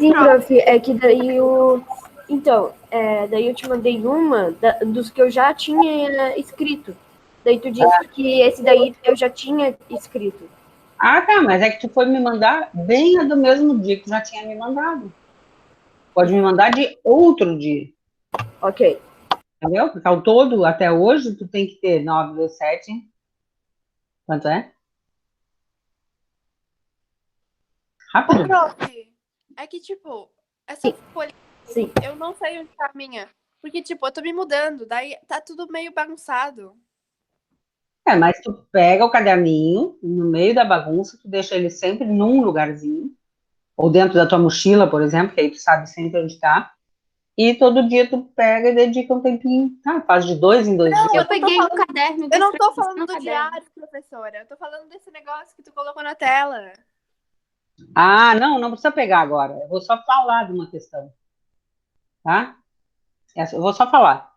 Sim, prof, é que daí o... Então, daí eu te mandei uma dos que eu já tinha escrito. Daí tu disse que esse daí eu já tinha escrito. Ah, tá, mas é que tu foi me mandar bem do mesmo dia que tu já tinha me mandado. Pode me mandar de outro dia, Ok. entendeu? Porque ao todo, até hoje, tu tem que ter 9 vezes 7. Quanto é? Ô, Rápido. prof, é que, tipo, essa folha Sim. eu não sei onde tá a minha. Porque, tipo, eu tô me mudando, daí tá tudo meio bagunçado. É, mas tu pega o caderninho, no meio da bagunça, tu deixa ele sempre num lugarzinho, ou dentro da tua mochila, por exemplo, que aí tu sabe sempre onde tá, e todo dia tu pega e dedica um tempinho, tá? Faz de 2 em 2 dias. Não, Eu peguei o caderno e eu não tô escrevi falando no do caderno. diário, professora. Eu tô falando desse negócio que tu colocou na tela. Ah, não, não precisa pegar agora. Eu vou só falar de uma questão, tá? Eu vou só falar.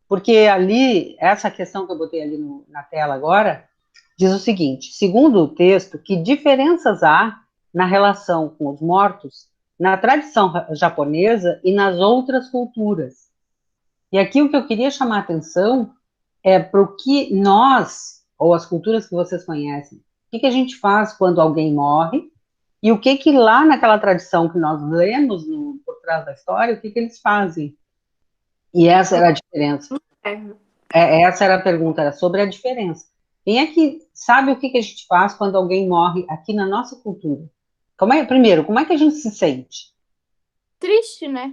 Porque ali, essa questão que eu botei ali na tela agora, diz o seguinte: segundo o texto, que diferenças há na relação com os mortos na tradição japonesa e nas outras culturas? E aqui o que eu queria chamar a atenção é para o que nós, ou as culturas que vocês conhecem, o que a gente faz quando alguém morre e o que lá naquela tradição que nós lemos por trás da história, o que eles fazem. E essa era a diferença. Essa era a pergunta, era sobre a diferença. Quem é que sabe o que a gente faz quando alguém morre aqui na nossa cultura? Primeiro, como é que a gente se sente? Triste, né?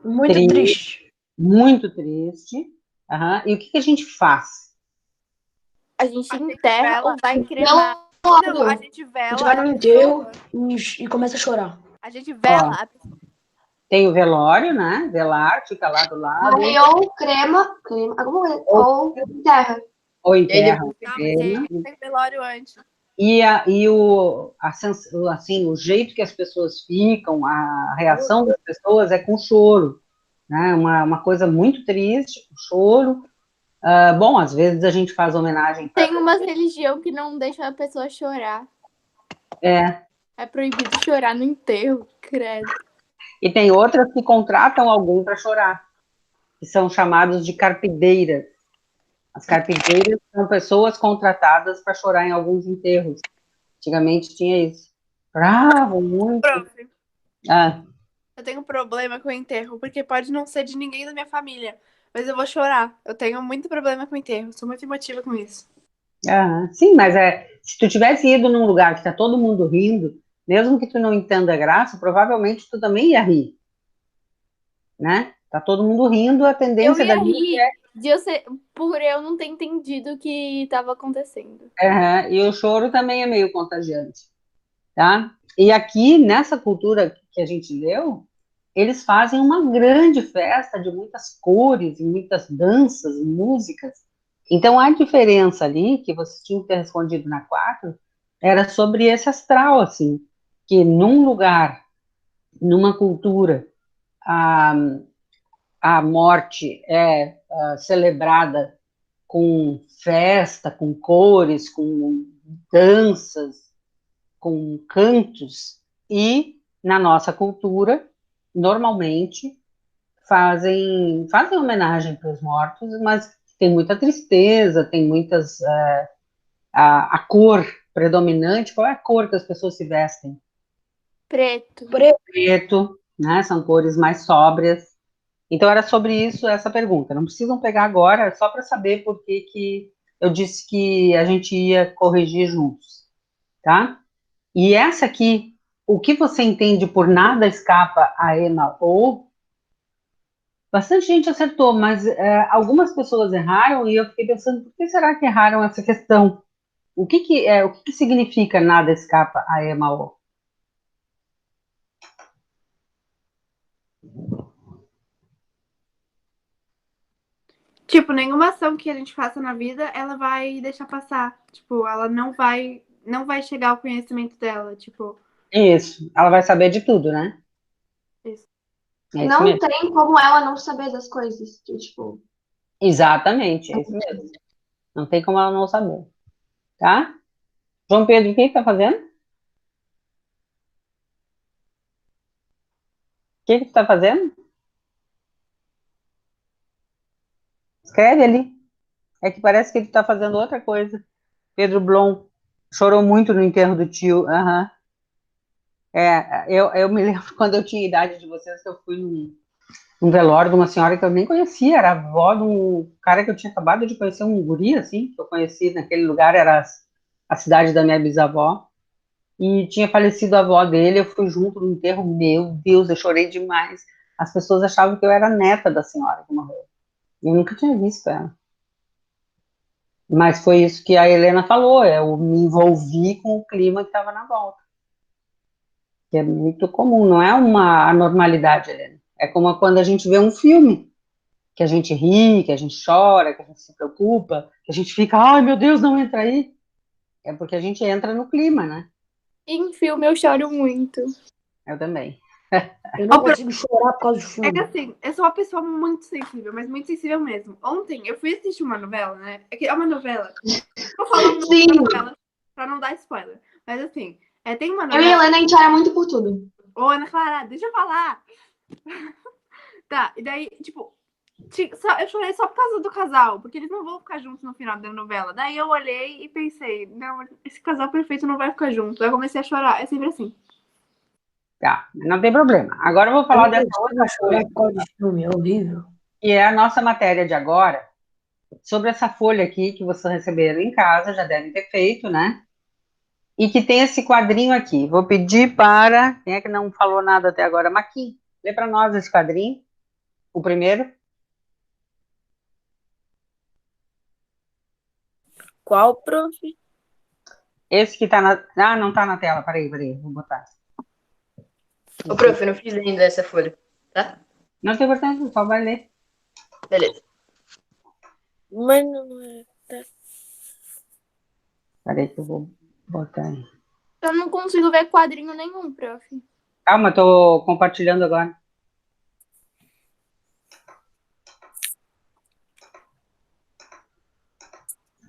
Muito triste. Muito triste. Aham. E o que a gente faz? A gente enterra ou vai cremar. Não, a gente A gente vela vai a no enterro pessoa. e começa a chorar. A gente Ó, vela a pessoa. tem o velório, né? Velar, fica lá do lado. Aí ou crema, alguma coisa, ou terra. Ou enterra. Não, mas tem velório antes. Assim, o jeito que as pessoas ficam, a reação das pessoas é com choro, né? Uma coisa muito triste, o choro. Bom, às vezes a gente faz homenagem para... Tem uma religião que não deixa a pessoa chorar. É, É proibido chorar no enterro, credo. e tem outras que contratam alguém para chorar, que são chamados de carpideiras. As carpideiras são pessoas contratadas para chorar em alguns enterros. Antigamente tinha isso. Bravo, muito. Prof, Ah, eu tenho um problema com o enterro, porque pode não ser de ninguém da minha família, mas eu vou chorar. Eu tenho muito problema com o enterro, sou muito emotiva com isso. sim, mas se tu tivesse ido num lugar que está todo mundo rindo, mesmo que tu não entenda a graça, provavelmente tu também ia rir, né? Tá todo mundo rindo, a Eu tendência ia dali rir por eu não ter entendido o que estava acontecendo. e o choro também é meio contagiante, tá? E aqui, nessa cultura que a gente leu, eles fazem uma grande festa de muitas cores, muitas danças, músicas. Então, a diferença ali, que você tinha que ter respondido na 4, era sobre esse astral, assim, que num lugar, numa cultura, a, a morte é celebrada com festa, com cores, com danças, com cantos, e na nossa cultura, normalmente, fazem homenagem para os mortos, mas tem muita tristeza, tem muitas... a cor predominante, qual é a cor que as pessoas se vestem? Preto. Preto, né? São cores mais sóbrias. Então era sobre isso essa pergunta. Não precisam pegar agora, é só para saber por que eu disse que a gente ia corrigir juntos, tá? E essa aqui, o que você entende por nada escapa a Emma ou... Bastante gente acertou, mas algumas pessoas erraram e eu fiquei pensando, por que será que erraram essa questão? O que significa nada escapa a Emma? Tipo, nenhuma ação que a gente faça na vida, ela vai deixar passar. Tipo, ela não vai chegar ao conhecimento dela, tipo. Isso, ela vai saber de tudo, né? Isso. É isso Não mesmo. tem como ela não saber das coisas. Tipo, Exatamente, é isso mesmo. Não tem como ela não saber, tá? João Pedro, o que está fazendo? que tu tá fazendo? Escreve ali. É que parece que ele tá fazendo outra coisa. Pedro Blom chorou muito no enterro do tio. Aham. Eu me lembro quando eu tinha a idade de vocês, que eu fui num velório de uma senhora que eu nem conhecia, era avó de um cara que eu tinha acabado de conhecer, um guri, assim, que eu conheci naquele lugar, era a cidade da minha bisavó, e tinha falecido a avó dele, eu fui junto no enterro, meu Deus, eu chorei demais. As pessoas achavam que eu era neta da senhora que morreu. Eu nunca tinha visto ela. Mas foi isso que a Helena falou, eu me envolvi com o clima que estava na volta. Que é muito comum, não é uma anormalidade, Helena. É como quando a gente vê um filme, que a gente ri, que a gente chora, que a gente se preocupa, que a gente fica, ai meu Deus, não entra aí. É porque a gente entra no clima, né? Em filme eu choro muito. Eu também. Eu não consigo chorar por causa do É filme. que assim, eu sou uma pessoa muito sensível, mas muito sensível mesmo. Ontem eu fui assistir uma novela, né? É uma novela. Tô falando Sim. uma novela pra não dar spoiler. Mas assim, tem uma Eu e a novela. Helena, a gente era muito por tudo. Ô, Ana Clara, deixa eu falar. Tá, e daí, tipo, eu chorei só por causa do casal, porque eles não vão ficar juntos no final da novela. Daí eu olhei e pensei, não, esse casal perfeito não vai ficar junto. Aí eu comecei a chorar, é sempre assim. Tá, não tem problema. Agora eu vou falar dessa outra coisa, Chorar por causa de filme, é horrível. que é a nossa matéria de agora, sobre essa folha aqui que vocês receberam em casa, já devem ter feito, né? E que tem esse quadrinho aqui. Vou pedir para. Quem é que não falou nada até agora? Maqui, lê para nós esse quadrinho. O primeiro. Qual, prof? Esse que tá na. Ah, não tá na tela. Peraí, vou botar. Ô, prof, eu não fiz ainda essa folha, tá? Não tem importância, só vai ler. Beleza. Mas não é. Peraí que eu vou botar aí. Eu não consigo ver quadrinho nenhum, prof. Calma, tô compartilhando agora.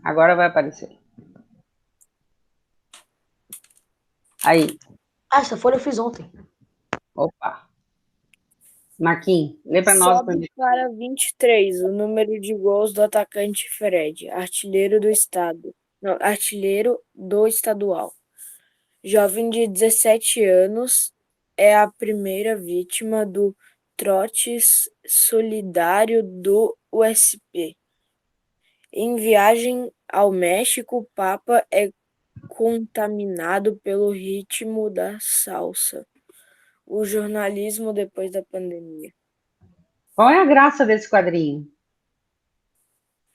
Agora vai aparecer. Aí. Ah, essa folha eu fiz ontem. Opa. Marquinhos, lê para nós o Sobe primeiro. para 23, o número de gols do atacante Fred, artilheiro do estado. Não, artilheiro do estadual. Jovem de 17 anos, é a primeira vítima do trote solidário do USP. Em viagem ao México, o Papa é contaminado pelo ritmo da salsa. O jornalismo depois da pandemia. Qual é a graça desse quadrinho?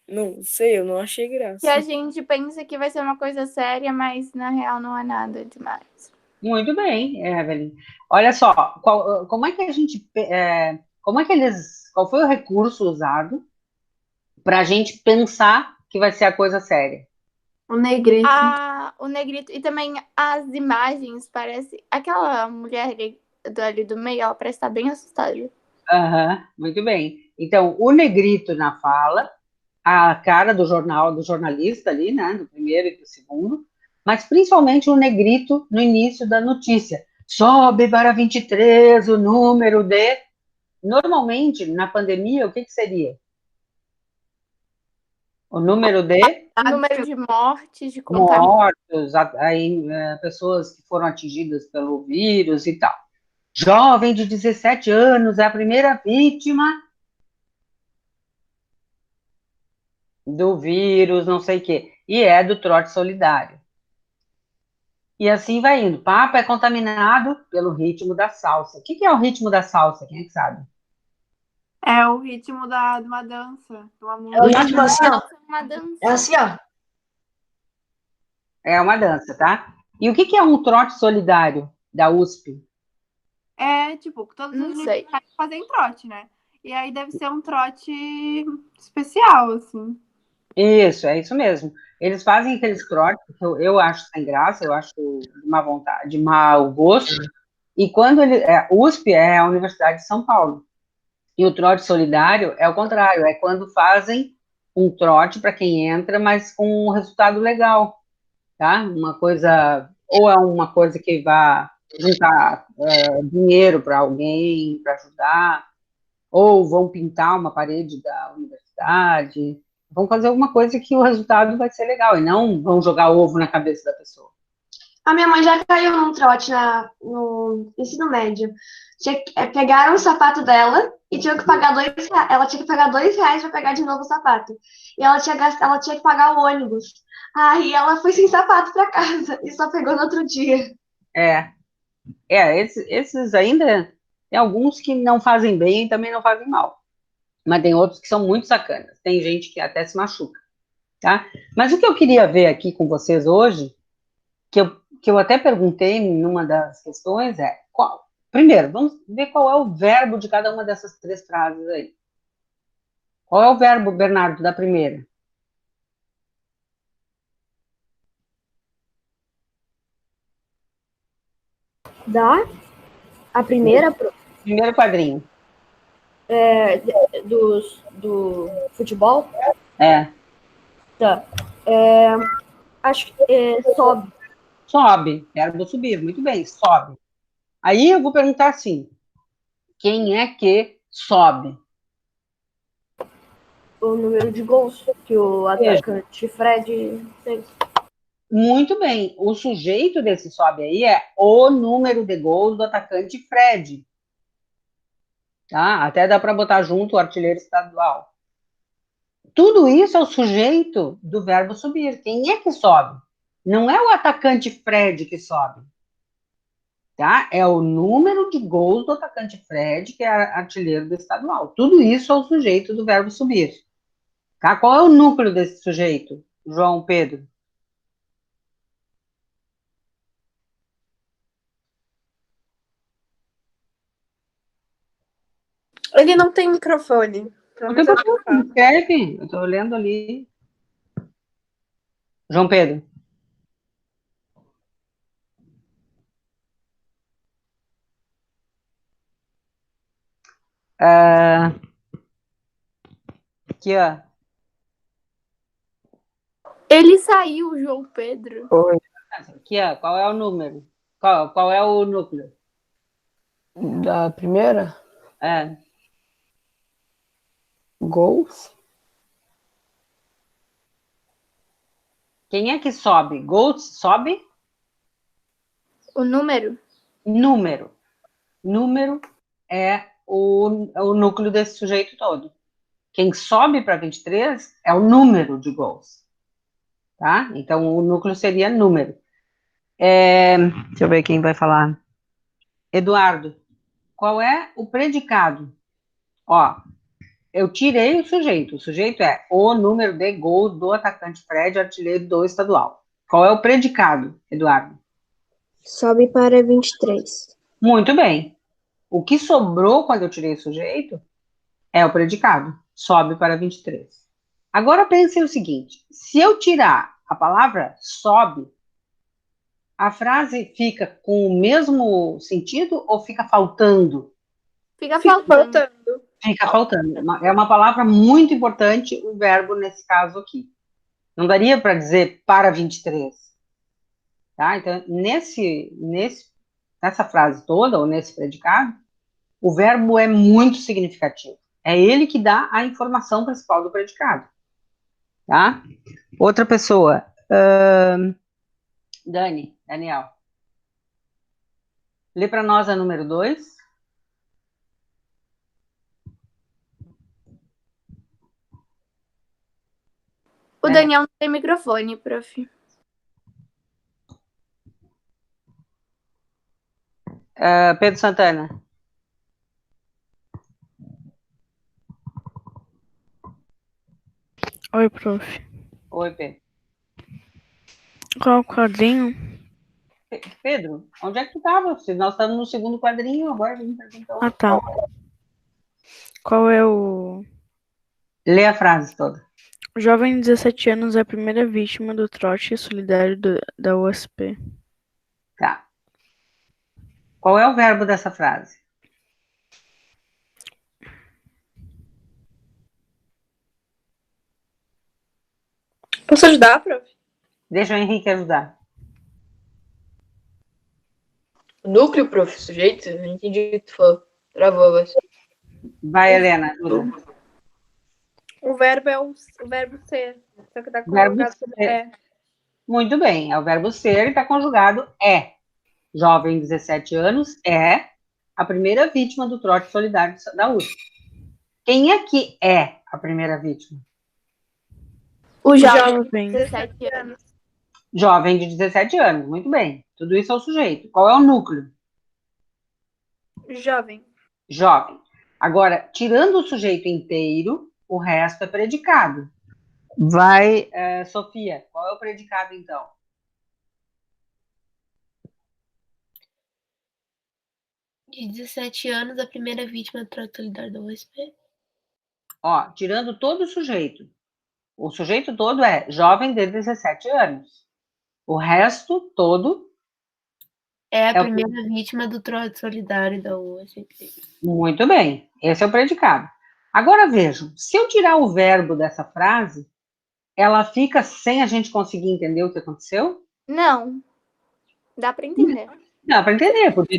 Não sei, eu não achei graça. Que a gente pensa que vai ser uma coisa séria, mas na real não é nada demais. Muito bem, Evelyn. Olha só, como é que a gente, como é que qual foi o recurso usado para a gente pensar que vai ser a coisa séria? O negrito. O negrito e também as imagens, parece. Aquela mulher ali do meio, ela parece estar bem assustada. Aham, muito bem. Então, o negrito na fala, a cara do jornalista ali, né, do primeiro e do segundo, mas principalmente o negrito no início da notícia. Sobe para 23 o número de... Normalmente, na pandemia, o que seria? O número de Número de mortes, de contaminados. mortos, aí, pessoas que foram atingidas pelo vírus e tal. Jovem de 17 anos é a primeira vítima do vírus, não sei o quê. E é do trote solidário. E assim vai indo. Papa é contaminado pelo ritmo da salsa. O que é o ritmo da salsa? Quem é que sabe? É o ritmo de uma dança, de uma É música. o ritmo assim, ó. Uma dança. É assim, ó. É uma dança, tá? E o que é um trote solidário da USP? É, tipo, todos Não os sei. universitários fazem trote, né? E aí deve ser um trote especial, assim. Isso, é isso mesmo. Eles fazem aqueles trotes que eu acho sem graça, eu acho de má vontade, de mau gosto. E quando USP é a Universidade de São Paulo. E o trote solidário é o contrário, é quando fazem um trote para quem entra, mas com um resultado legal, tá? Uma coisa, ou é uma coisa que vá juntar dinheiro para alguém, para ajudar, ou vão pintar uma parede da universidade, vão fazer alguma coisa que o resultado vai ser legal, e não vão jogar ovo na cabeça da pessoa. A minha mãe já caiu num trote no ensino médio. Pegaram o sapato dela e tinham que pagar R$ 2. Ela tinha que pagar R$ 2 para pegar de novo o sapato. E ela tinha que pagar o ônibus. Aí ela foi sem sapato para casa e só pegou no outro dia. Esses ainda, tem alguns que não fazem bem e também não fazem mal, mas tem outros que são muito sacanas, tem gente que até se machuca, tá? Mas o que eu queria ver aqui com vocês hoje, que eu até perguntei numa das questões primeiro, vamos ver qual é o verbo de cada uma dessas 3 frases aí. Qual é o verbo, Bernardo, da primeira? A primeira Primeiro quadrinho. do futebol, É, tá. Acho que sobe. sobe, verbo subir, muito bem, sobe. Aí eu vou perguntar assim, quem é que sobe? O número de gols que o Veja. atacante Fred fez. Muito bem, o sujeito desse sobe aí é o número de gols do atacante Fred. Tá? Até dá para botar junto o artilheiro estadual. Tudo isso é o sujeito do verbo subir. Quem é que sobe? Não é o atacante Fred que sobe. Tá? É o número de gols do atacante Fred, que é artilheiro do estadual. Tudo isso é o sujeito do verbo subir. Tá? Qual é o núcleo desse sujeito, João Pedro? Ele não tem microfone. Pelo Não tem menos acho que eu problema, falo. escreve. Eu estou lendo ali. João Pedro. Aqui, ó. Ele saiu, João Pedro. Aqui, ó. Qual é o número? Qual é o núcleo? Da primeira, É. gols. Quem é que sobe? Gols sobe? O número? Número. Número é o núcleo desse sujeito todo. Quem sobe para 23 é o número de gols. Tá? Então, o núcleo seria número. Deixa eu ver quem vai falar. Eduardo, qual é o predicado? Ó, eu tirei o sujeito. O sujeito é o número de gols do atacante Fred, artilheiro do estadual. Qual é o predicado, Eduardo? Sobe para 23. Muito bem. O que sobrou quando eu tirei o sujeito é o predicado. Sobe para 23. Agora pense o seguinte: se eu tirar a palavra sobe, a frase fica com o mesmo sentido ou fica faltando? Fica faltando. Fica faltando. É uma palavra muito importante, o verbo nesse caso aqui. Não daria para dizer para 23. Tá? Então, nessa frase toda, ou nesse predicado, o verbo é muito significativo. É ele que dá a informação principal do predicado. Tá? Outra pessoa. Daniel. Lê para nós a número 2. O Daniel não tem microfone, prof. Pedro Santana. Oi, prof. Oi, Pedro. Qual o quadrinho? Pedro, onde é que tu estava? Nós estamos no segundo quadrinho, agora a gente perguntou. Ah, tá. Qual é o... Lê a frase toda. O jovem de 17 anos é a primeira vítima do trote solidário da USP. Tá. Qual é o verbo dessa frase? Posso ajudar, prof? Deixa o Henrique ajudar. Núcleo, prof, sujeito? Não entendi o que tu falou. Travou a voz. Vai, Helena, ajuda. O verbo é o verbo ser. Só que tá Verbo colocado como ser. é. Muito bem, é o verbo ser e está conjugado é. Jovem, 17 anos, é a primeira vítima do trote solidário da USP. Quem é que é a primeira vítima? O jovem de Jovem. 17 anos. Jovem de 17 anos, muito bem. Tudo isso é o sujeito. Qual é o núcleo? Jovem. Jovem. Agora, tirando o sujeito inteiro, o resto é predicado. Vai, Sofia, qual é o predicado, então? De 17 anos, a primeira vítima do trote solidário da USP. Ó, tirando todo o sujeito. O sujeito todo é jovem de 17 anos. O resto todo É a é o primeira vítima do trote solidário da USP. Muito bem, esse é o predicado. Agora vejam, se eu tirar o verbo dessa frase, ela fica sem a gente conseguir entender o que aconteceu? Não. Dá pra entender. Dá para entender, porque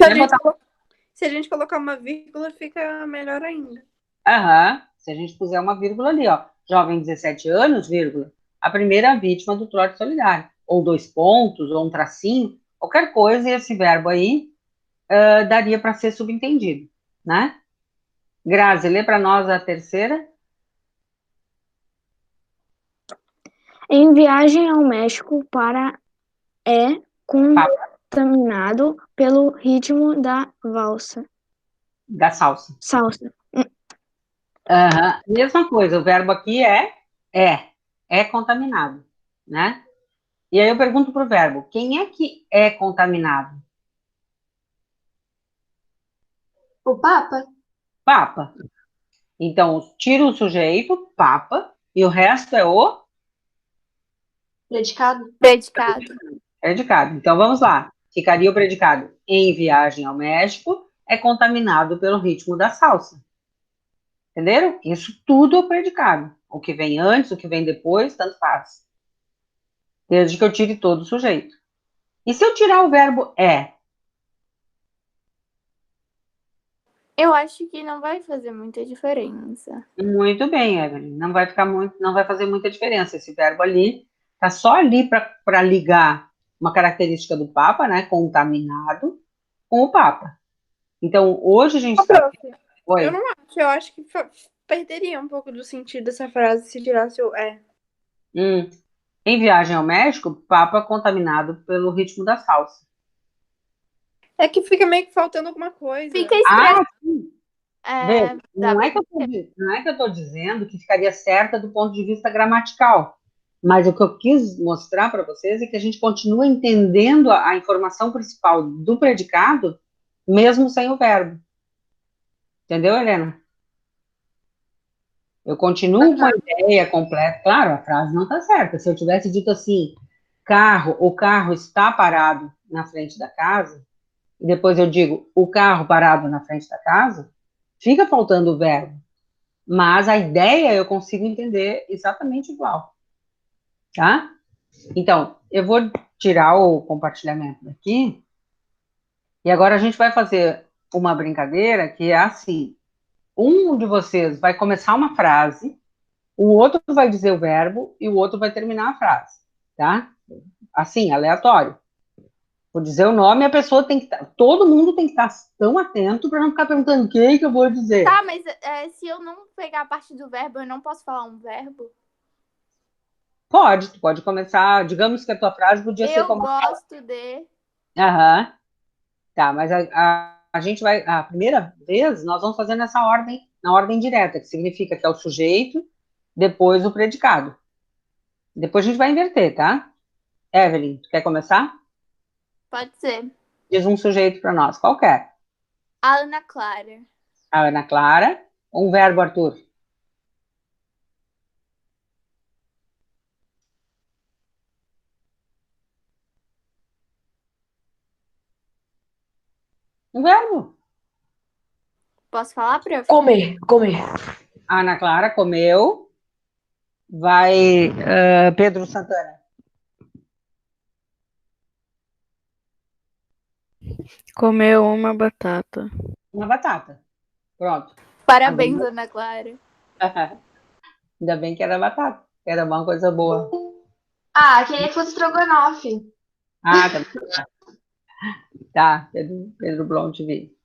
Se a gente colocar uma vírgula, fica melhor ainda. Aham, se a gente puser uma vírgula ali, ó, jovem 17 anos, vírgula, a primeira vítima do trote solidário, ou 2 pontos, ou um tracinho, qualquer coisa, e esse verbo aí daria para ser subentendido, né? Grazi, lê para nós a terceira. Em viagem ao México é contaminado pelo ritmo da valsa. Da salsa. Salsa. Mesma coisa, o verbo aqui é contaminado, né? E aí eu pergunto para o verbo, quem é que é contaminado? O Papa? Papa. Então, tira o sujeito, papa, e o resto é o Predicado? Predicado. predicado. Então, vamos lá. Ficaria o predicado em viagem ao México, é contaminado pelo ritmo da salsa. Entenderam? Isso tudo é o predicado. O que vem antes, o que vem depois, tanto faz. Desde que eu tire todo o sujeito. E se eu tirar o verbo é? Eu acho que não vai fazer muita diferença. Muito bem, Evelyn. Não vai fazer muita diferença. Esse verbo ali tá só ali para ligar uma característica do Papa, né? Contaminado com o Papa. Então, hoje a gente sabe. Oi. Eu não acho, eu acho que perderia um pouco do sentido dessa frase se tirasse o é. Em viagem ao México, Papa contaminado pelo ritmo da salsa. É que fica meio que faltando alguma coisa. Fica estranho. Sim. Não é que eu estou dizendo que ficaria certa do ponto de vista gramatical, mas o que eu quis mostrar para vocês é que a gente continua entendendo a informação principal do predicado, mesmo sem o verbo. Entendeu, Helena? Eu continuo com a ideia completa. Claro, a frase não está certa. Se eu tivesse dito assim, o carro está parado na frente da casa, e depois eu digo, o carro parado na frente da casa, fica faltando o verbo. Mas a ideia eu consigo entender exatamente igual. Tá? Então, eu vou tirar o compartilhamento daqui, e agora a gente vai fazer uma brincadeira que é assim, um de vocês vai começar uma frase, o outro vai dizer o verbo, e o outro vai terminar a frase, tá? Assim, aleatório. Vou dizer o nome e a pessoa tem que estar. Todo mundo tem que estar tão atento para não ficar perguntando o que eu vou dizer. Tá, mas se eu não pegar a parte do verbo, eu não posso falar um verbo? Tu pode começar. Digamos que a tua frase podia ser como. Eu gosto de. Aham. Tá, mas a gente vai. A primeira vez, nós vamos fazer nessa ordem, na ordem direta, que significa que é o sujeito, depois o predicado. Depois a gente vai inverter, tá? Evelyn, tu quer começar? Pode ser. Diz um sujeito para nós, qualquer. A Ana Clara. A Ana Clara. Um verbo, Arthur. Um verbo. Posso falar, prof? Comer. A Ana Clara comeu. Vai, Pedro Santana. Comeu uma batata. Uma batata. Pronto. Parabéns, Ana Clara. Ainda bem que era batata. Era uma coisa boa. Ah, queria que fosse estrogonofe. Ah, tá. Tá, Pedro Blom te vi.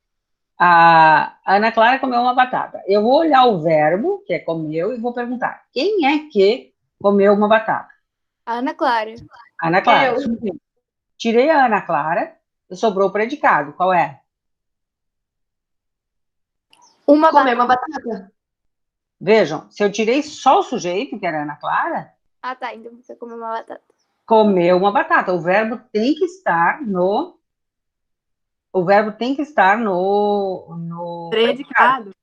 A Ana Clara comeu uma batata. Eu vou olhar o verbo, que é comeu, e vou perguntar: quem é que comeu uma batata? Ana Clara. Ana Clara. Eu. Tirei a Ana Clara e sobrou o predicado. Qual é? Uma Comer batata. uma batata. Vejam, se eu tirei só o sujeito, que era Ana Clara, Ah, tá. Então você comeu uma batata. comeu uma batata. O verbo tem que estar no. O verbo tem que estar no Predicado.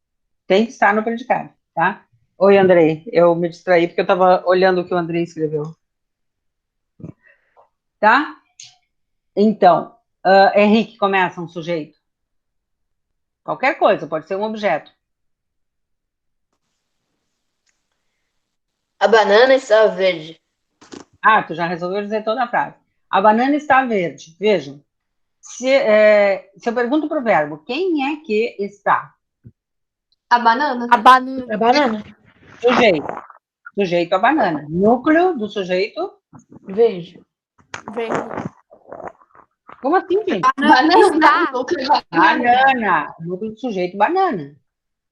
Tem que estar no predicado, tá? Oi, Andrei. Eu me distraí porque eu estava olhando o que o Andrei escreveu. Tá? Então, Henrique começa um sujeito. Qualquer coisa, pode ser um objeto. A banana estava verde. Ah, tu já resolveu dizer toda a frase. A banana está verde. Vejam. Se eu pergunto para o verbo, quem é que está? A banana. A banana. A banana. Sujeito. Sujeito a banana. Núcleo do sujeito. Verde. Verde. Como assim, gente? Banana. Banana. Núcleo do sujeito, banana.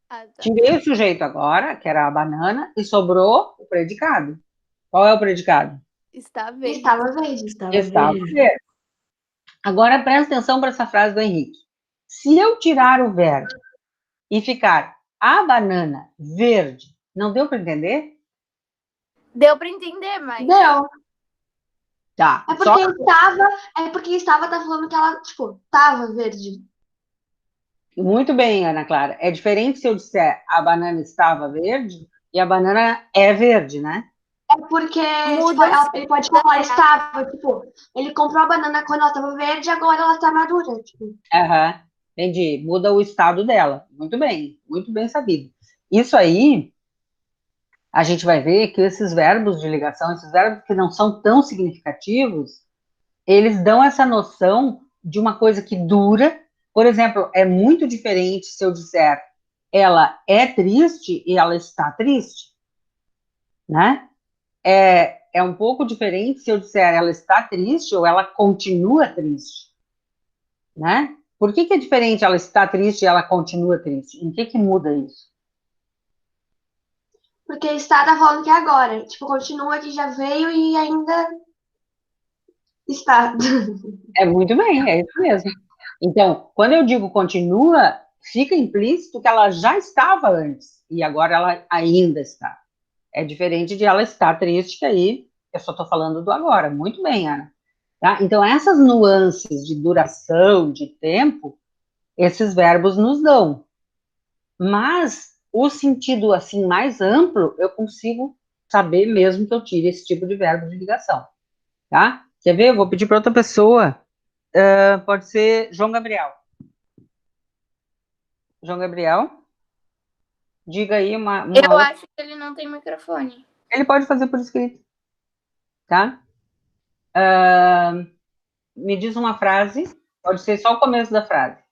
Ah, tá. Tirei o sujeito agora, que era a banana, e sobrou o predicado. Qual é o predicado? Está verde. Estava verde. Estava verde. Agora presta atenção para essa frase do Henrique. Se eu tirar o verbo e ficar a banana verde, não deu para entender? Deu pra entender, mas. Deu. Tá. É porque estava, tá falando que ela, tipo, tava verde. Muito bem, Ana Clara. É diferente se eu disser a banana estava verde e a banana é verde, né? É porque tipo, ele pode falar estava, tipo, ele comprou a banana quando ela estava verde, agora ela está madura, tipo. Aham, entendi. Muda o estado dela. Muito bem sabido. Isso aí, a gente vai ver que esses verbos de ligação, esses verbos que não são tão significativos, eles dão essa noção de uma coisa que dura. Por exemplo, é muito diferente se eu disser ela é triste e ela está triste, né? É um pouco diferente se eu disser ela está triste ou ela continua triste, né? Por que é diferente ela está triste e ela continua triste? Em que muda isso? Porque está tá falando que é agora. Tipo, continua que já veio e ainda está. É muito bem, é isso mesmo. Então, quando eu digo continua, fica implícito que ela já estava antes e agora ela ainda está. É diferente de ela estar triste, que aí eu só estou falando do agora. Muito bem, Ana. Tá? Então, essas nuances de duração, de tempo, esses verbos nos dão. Mas o sentido assim mais amplo, eu consigo saber mesmo que eu tire esse tipo de verbo de ligação. Tá? Quer ver? Eu vou pedir para outra pessoa. Pode ser João Gabriel. João Gabriel, diga aí uma Eu outra. acho que ele não tem microfone. Ele pode fazer por escrito. Tá? Me diz uma frase, pode ser só o começo da frase.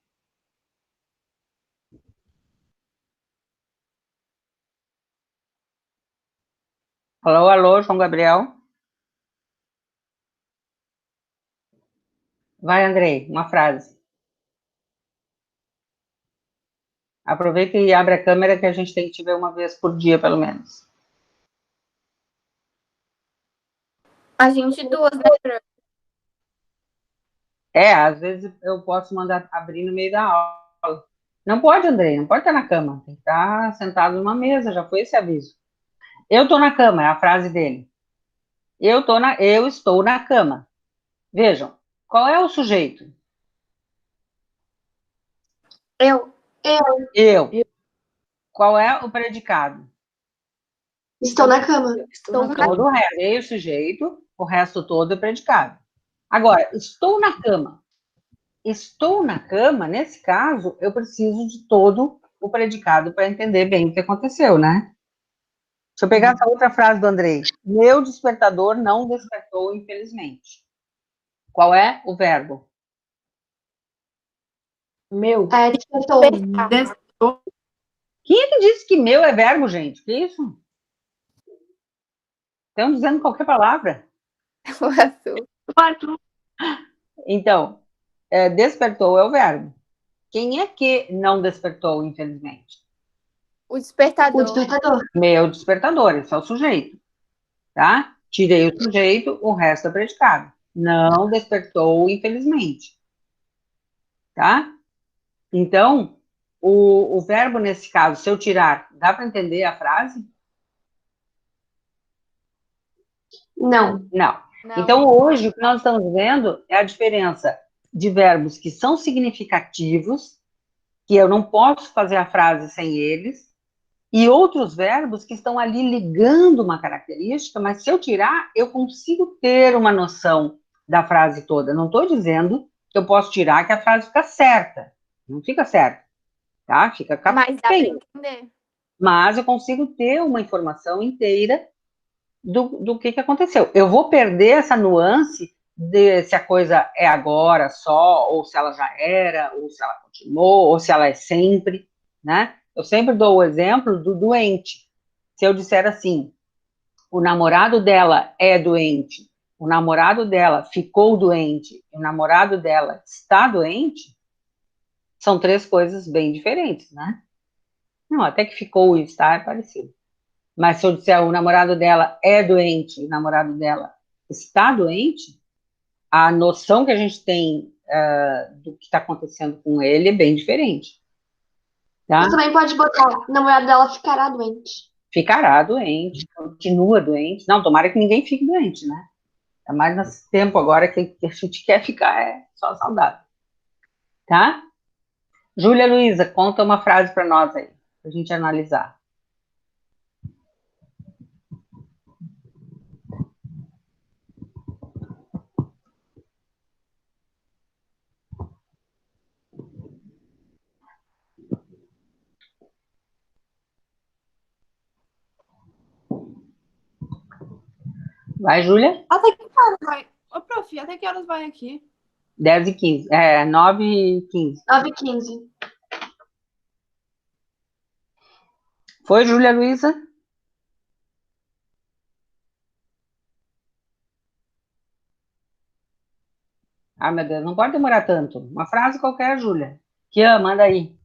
Alô, alô, João Gabriel. Vai, Andrei, uma frase. Aproveita e abre a câmera que a gente tem que te ver uma vez por dia, pelo menos. A gente duas, né, Fran? Às vezes eu posso mandar abrir no meio da aula. Não pode, Andrei, não pode estar na cama. Tem que estar sentado numa mesa, já foi esse aviso. Eu estou na cama, é a frase dele. Eu estou na cama. Vejam, qual é o sujeito? Eu. Eu. Qual é o predicado? Estou na cama. Todo o resto é o sujeito, o resto todo é predicado. Agora, estou na cama. Estou na cama, nesse caso, eu preciso de todo o predicado para entender bem o que aconteceu, né? Deixa eu pegar essa outra frase do Andrei. Meu despertador não despertou, infelizmente. Qual é o verbo? Meu. Despertou. Despertou. Quem é que disse que meu é verbo, gente? Que isso? Estão dizendo qualquer palavra. O Arthur. Então, despertou é o verbo. Quem é que não despertou, infelizmente? O despertador. O despertador. Meu despertador, esse é o sujeito. Tá? Tirei o sujeito, o resto é predicado. Não despertou, infelizmente. Tá? Então, o verbo, nesse caso, se eu tirar, dá para entender a frase? Não. Não. Não. Então, hoje, o que nós estamos vendo é a diferença de verbos que são significativos, que eu não posso fazer a frase sem eles, e outros verbos que estão ali ligando uma característica, mas se eu tirar, eu consigo ter uma noção da frase toda. Não estou dizendo que eu posso tirar que a frase fica certa. Não fica certa, tá? Fica Mas dá para capenga. entender. Mas eu consigo ter uma informação inteira do que aconteceu. Eu vou perder essa nuance de se a coisa é agora só, ou se ela já era, ou se ela continuou, ou se ela é sempre, né? Eu sempre dou o exemplo do doente. Se eu disser assim, o namorado dela é doente, o namorado dela ficou doente, o namorado dela está doente, são três coisas bem diferentes, né? Não, até que ficou e está é parecido. Mas se eu disser o namorado dela é doente, o namorado dela está doente, a noção que a gente tem do que está acontecendo com ele é bem diferente. Tá? Você também pode botar, o namorado dela ficará doente. Ficará doente, continua doente. Não, tomara que ninguém fique doente, né? É mais nesse tempo agora que a gente quer ficar só saudável. Tá? Júlia Luísa, conta uma frase para nós aí, para a gente analisar. Vai, Júlia? Até que horas vai? Ô, prof, até que horas vai aqui? 10h15. 9h15. 9h15. Foi, Júlia Luísa? Ah, meu Deus, não pode demorar tanto. Uma frase qualquer, Júlia. Manda aí.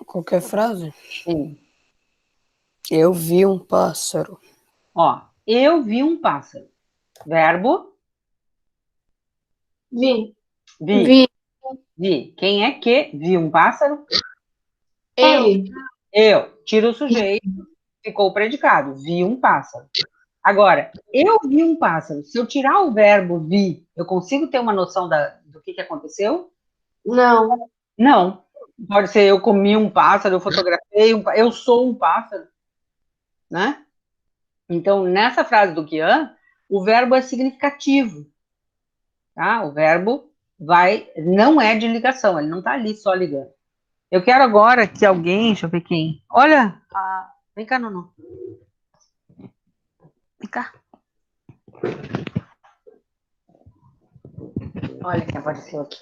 Qualquer frase? Sim. Eu vi um pássaro. Ó, eu vi um pássaro. Verbo? Vi. Vi. Quem é que viu um pássaro? Ele. Eu. Tiro o sujeito, ficou o predicado. Vi um pássaro. Agora, eu vi um pássaro. Se eu tirar o verbo vi, eu consigo ter uma noção do que aconteceu? Não. Não. Pode ser eu comi um pássaro, eu fotografei um pássaro, eu sou um pássaro. Né? Então, nessa frase do Kian, o verbo é significativo. Tá? O verbo não é de ligação, ele não está ali só ligando. Eu quero agora que alguém, deixa eu ver quem. Olha, vem cá, Nuno. Vem cá. Olha quem apareceu aqui.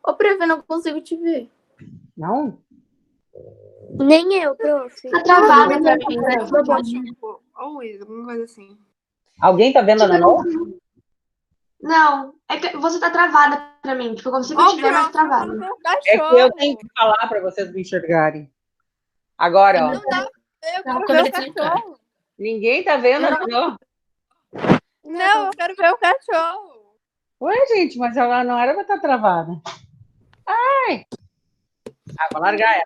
Ô, prof, eu não consigo te ver. Não? Nem eu, prof. Tá travada pra mim. Tipo, ou isso, alguma coisa assim. Alguém tá vendo a Nanô? Não, é que você tá travada pra mim. Tipo, eu consigo te ver, mas travada. É que eu tenho que falar para vocês me enxergarem. Agora, ó. Não dá. Eu Não, quero ver câmera o cachorro. Ninguém tá vendo a Nanô. Não, eu quero ver o cachorro. Ué, gente, mas ela não era pra estar travada. Ai! Vou largar ela.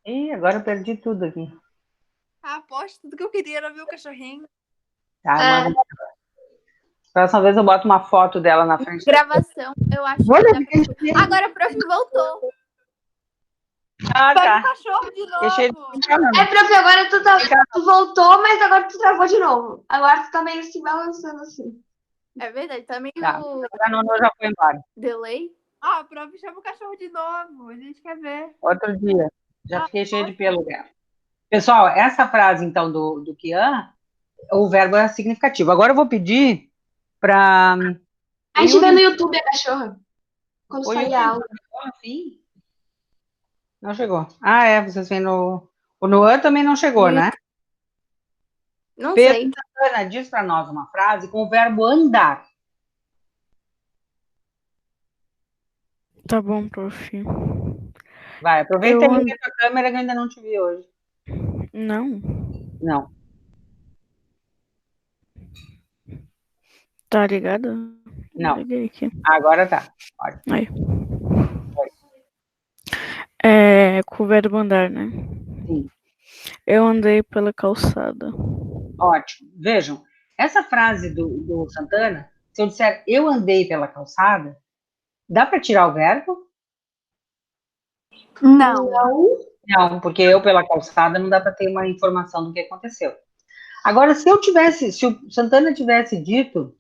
Ih, agora eu perdi tudo aqui. Aposto, tudo que eu queria era ver o cachorrinho. Tá, próxima vez eu boto uma foto dela na frente. Gravação, eu acho Olha, que agora o prof voltou. Ah, Pega tá. o cachorro de novo. É, prof, agora tu voltou, mas agora tu travou de novo. Agora tu tá meio se balançando assim. É verdade, tá meio Tá. A Nono já foi embora. delay. Ah, prof, chama o cachorro de novo. A gente quer ver. Outro dia. Já fiquei cheia de pelo dela. Pessoal, essa frase, então, do Kian, o verbo é significativo. Agora eu vou pedir para... A gente vê no YouTube a cachorra. Quando O sair a aula. Enfim, não chegou. Ah, é, vocês veem no... O Noan também não chegou, né? Não Pedro sei. Santana diz para nós uma frase com o verbo andar. Tá bom, prof. Vai, aproveita Eu e liga a tua câmera que eu ainda não te vi hoje. Não. Não. Tá ligado? Não. Liguei aqui. Agora tá. Pode. Aí. É, com o verbo andar, né? Sim. Eu andei pela calçada. Ótimo. Vejam, essa frase do Santana, se eu disser eu andei pela calçada, dá para tirar o verbo? Não. Não, porque eu pela calçada não dá para ter uma informação do que aconteceu. Agora, se o Santana tivesse dito,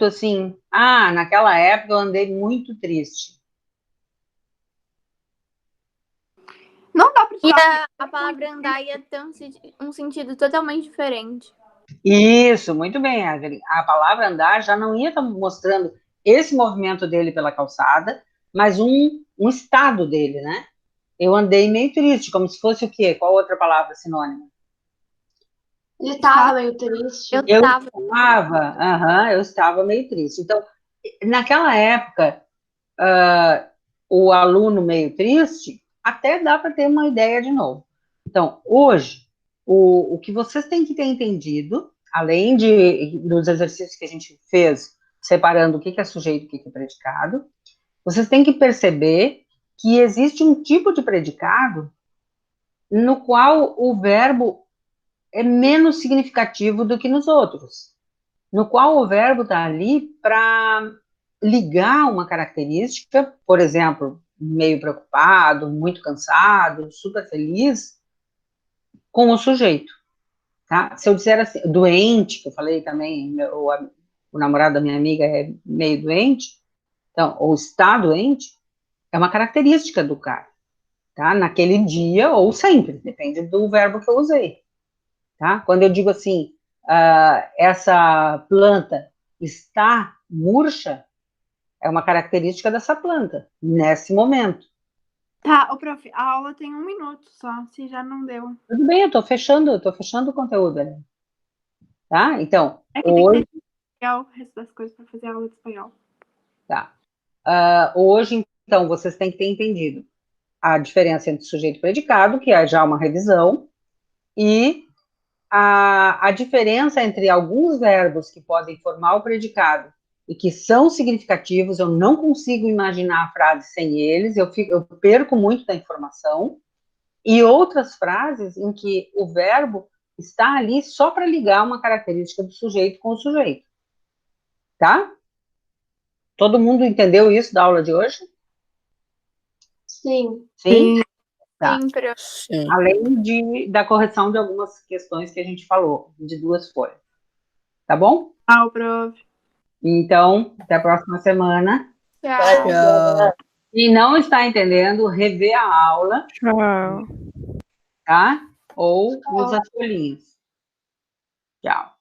assim, naquela época eu andei muito triste. Não dá pra E tirar. a palavra andar ia ter um sentido totalmente diferente. Isso, muito bem, Evelyn. A palavra andar já não ia estar mostrando esse movimento dele pela calçada, mas um estado dele, né? Eu andei meio triste, como se fosse o quê? Qual outra palavra sinônima? Ele tava meio triste. Eu Eu tava. estava meio triste. Então, naquela época, o aluno meio triste, até dá para ter uma ideia de novo. Então, hoje, o que vocês têm que ter entendido, além dos exercícios que a gente fez, separando o que é sujeito e o que é predicado, vocês têm que perceber que existe um tipo de predicado no qual o verbo é menos significativo do que nos outros, no qual o verbo está ali para ligar uma característica, por exemplo, meio preocupado, muito cansado, super feliz, com o sujeito, tá? Se eu disser assim, doente, que eu falei também, o namorado da minha amiga é meio doente, então, ou está doente, é uma característica do cara, tá? Naquele dia ou sempre, depende do verbo que eu usei, tá? Quando eu digo assim, essa planta está murcha, é uma característica dessa planta, nesse momento. Tá, prof, a aula tem 1 minuto só, se já não deu. Tudo bem, eu tô fechando o conteúdo, né? Tá? Então, É que hoje... tem que ter o resto das coisas para fazer a aula de espanhol. Tá. Hoje, então, vocês têm que ter entendido a diferença entre sujeito e predicado, que é já uma revisão, e a diferença entre alguns verbos que podem formar o predicado e que são significativos, eu não consigo imaginar a frase sem eles, eu perco muito da informação, e outras frases em que o verbo está ali só para ligar uma característica do sujeito com o sujeito. Tá? Todo mundo entendeu isso da aula de hoje? Sim. Sim? Tá. Sim, prof. Sim. Além da correção de algumas questões que a gente falou, de 2 folhas. Tá bom? Tchau, prof. Então, até a próxima semana. Tchau. Tchau. E não está entendendo, rever a aula, Tchau. tá? Ou usa as folhinhas. Tchau.